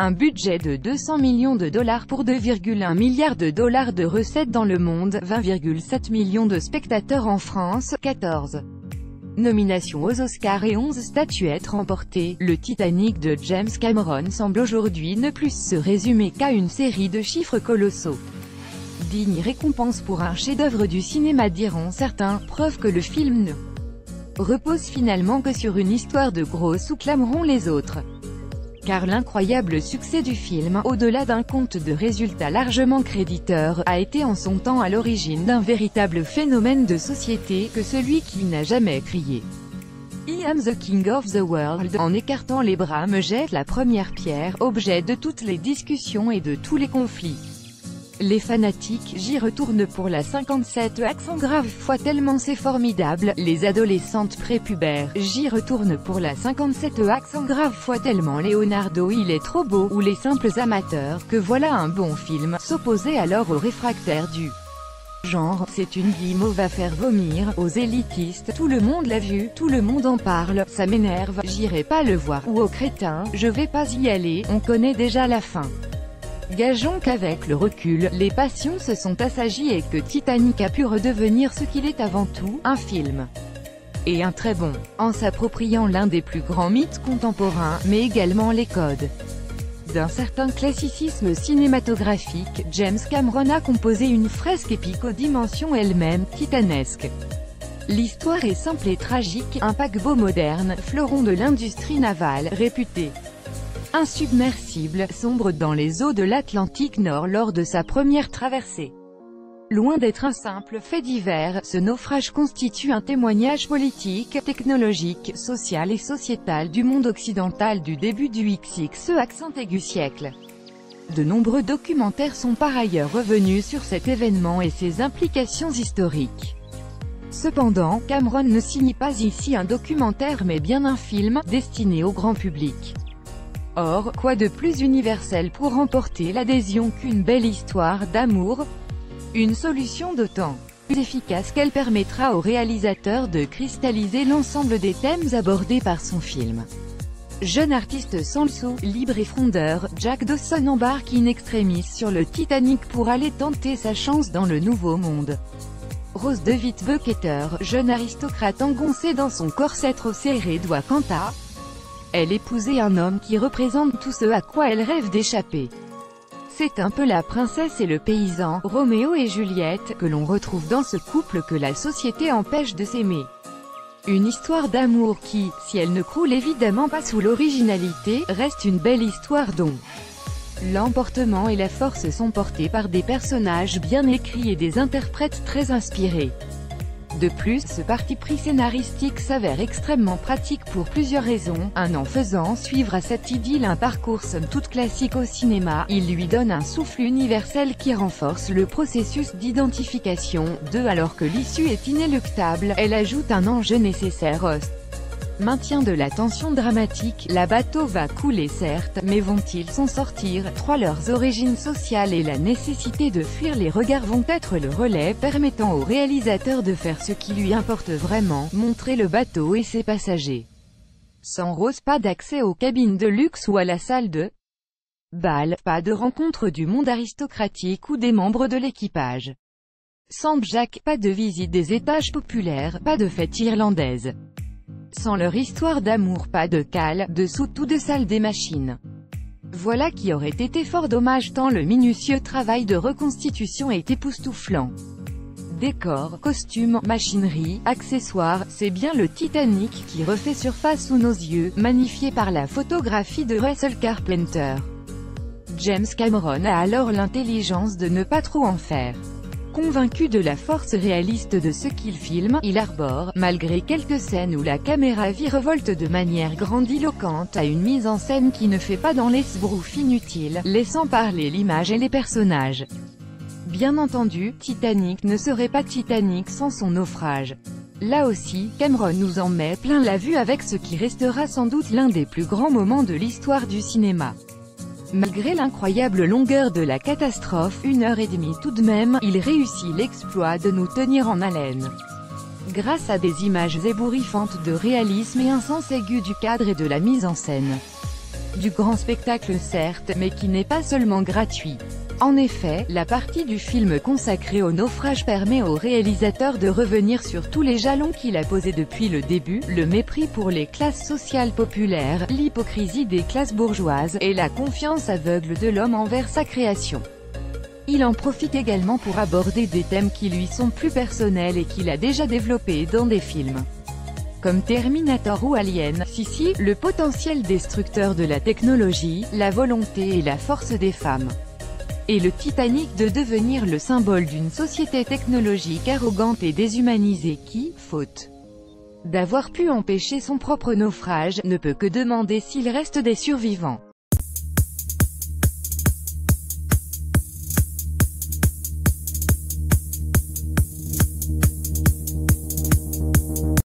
Un budget de 200 millions de dollars pour 2,1 milliards de dollars de recettes dans le monde, 20,7 millions de spectateurs en France, 14 nominations aux Oscars et 11 statuettes remportées. Le Titanic de James Cameron semble aujourd'hui ne plus se résumer qu'à une série de chiffres colossaux. Digne récompense pour un chef-d'œuvre du cinéma diront certains, preuve que le film ne repose finalement que sur une histoire de gros sous clameront les autres. Car l'incroyable succès du film, au-delà d'un conte de résultats largement créditeur, a été en son temps à l'origine d'un véritable phénomène de société, que celui qui n'a jamais crié « I am the king of the world » en écartant les bras me jette la première pierre, objet de toutes les discussions et de tous les conflits. Les fanatiques, j'y retourne pour la 57e accent grave fois tellement c'est formidable. Les adolescentes prépubères, j'y retourne pour la 57e accent grave fois tellement Leonardo il est trop beau. Ou les simples amateurs, que voilà un bon film, s'opposer alors aux réfractaires du genre, c'est une guimauve à faire vomir. Aux élitistes, tout le monde l'a vu, tout le monde en parle, ça m'énerve, j'irai pas le voir. Ou aux crétins, je vais pas y aller, on connaît déjà la fin. Gageons qu'avec le recul, les passions se sont assagies et que Titanic a pu redevenir ce qu'il est avant tout, un film. Et un très bon. En s'appropriant l'un des plus grands mythes contemporains, mais également les codes d'un certain classicisme cinématographique, James Cameron a composé une fresque épique aux dimensions elles-mêmes titanesques. L'histoire est simple et tragique, un paquebot moderne, fleuron de l'industrie navale, réputé insubmersible, sombre dans les eaux de l'Atlantique Nord lors de sa première traversée. Loin d'être un simple fait divers, ce naufrage constitue un témoignage politique, technologique, social et sociétal du monde occidental du début du XX accent aigu siècle. De nombreux documentaires sont par ailleurs revenus sur cet événement et ses implications historiques. Cependant, Cameron ne signe pas ici un documentaire mais bien un film, destiné au grand public. Or, quoi de plus universel pour remporter l'adhésion qu'une belle histoire d'amour? Une solution d'autant plus efficace qu'elle permettra au réalisateur de cristalliser l'ensemble des thèmes abordés par son film. Jeune artiste sans le sou, libre et frondeur, Jack Dawson embarque in extremis sur le Titanic pour aller tenter sa chance dans le nouveau monde. Rose DeWitt Bucketer, jeune aristocrate engoncée dans son corset trop serré doit quant à elle épouser un homme qui représente tout ce à quoi elle rêve d'échapper. C'est un peu la princesse et le paysan, Roméo et Juliette, que l'on retrouve dans ce couple que la société empêche de s'aimer. Une histoire d'amour qui, si elle ne croule évidemment pas sous l'originalité, reste une belle histoire dont l'emportement et la force sont portés par des personnages bien écrits et des interprètes très inspirés. De plus, ce parti pris scénaristique s'avère extrêmement pratique pour plusieurs raisons. En faisant suivre à cette idylle un parcours somme toute classique au cinéma, il lui donne un souffle universel qui renforce le processus d'identification. 2. Alors que l'issue est inéluctable, elle ajoute un enjeu nécessaire au maintien de la tension dramatique. La bateau va couler certes, mais vont-ils s'en sortir? 3. Leurs origines sociales et la nécessité de fuir les regards vont être le relais permettant au réalisateur de faire ce qui lui importe vraiment, montrer le bateau et ses passagers. Sans Rose, pas d'accès aux cabines de luxe ou à la salle de bal, pas de rencontre du monde aristocratique ou des membres de l'équipage. Sans Jack, pas de visite des étages populaires, pas de fête irlandaise. Sans leur histoire d'amour, pas de cale, de soute ou de salle des machines. Voilà qui aurait été fort dommage tant le minutieux travail de reconstitution est époustouflant. Décors, costumes, machinerie, accessoires, c'est bien le Titanic qui refait surface sous nos yeux, magnifié par la photographie de Russell Carpenter. James Cameron a alors l'intelligence de ne pas trop en faire. Convaincu de la force réaliste de ce qu'il filme, il arbore, malgré quelques scènes où la caméra virevolte de manière grandiloquente, à une mise en scène qui ne fait pas dans l'esbrouf inutile, laissant parler l'image et les personnages. Bien entendu, Titanic ne serait pas Titanic sans son naufrage. Là aussi, Cameron nous en met plein la vue avec ce qui restera sans doute l'un des plus grands moments de l'histoire du cinéma. Malgré l'incroyable longueur de la catastrophe, 1h30 tout de même, il réussit l'exploit de nous tenir en haleine. Grâce à des images ébouriffantes de réalisme et un sens aigu du cadre et de la mise en scène. Du grand spectacle certes, mais qui n'est pas seulement gratuit. En effet, la partie du film consacrée au naufrage permet au réalisateur de revenir sur tous les jalons qu'il a posés depuis le début, le mépris pour les classes sociales populaires, l'hypocrisie des classes bourgeoises, et la confiance aveugle de l'homme envers sa création. Il en profite également pour aborder des thèmes qui lui sont plus personnels et qu'il a déjà développés dans des films comme Terminator ou Alien, Sissi, le potentiel destructeur de la technologie, la volonté et la force des femmes. Et le Titanic de devenir le symbole d'une société technologique arrogante et déshumanisée qui, faute d'avoir pu empêcher son propre naufrage, ne peut que demander s'il reste des survivants.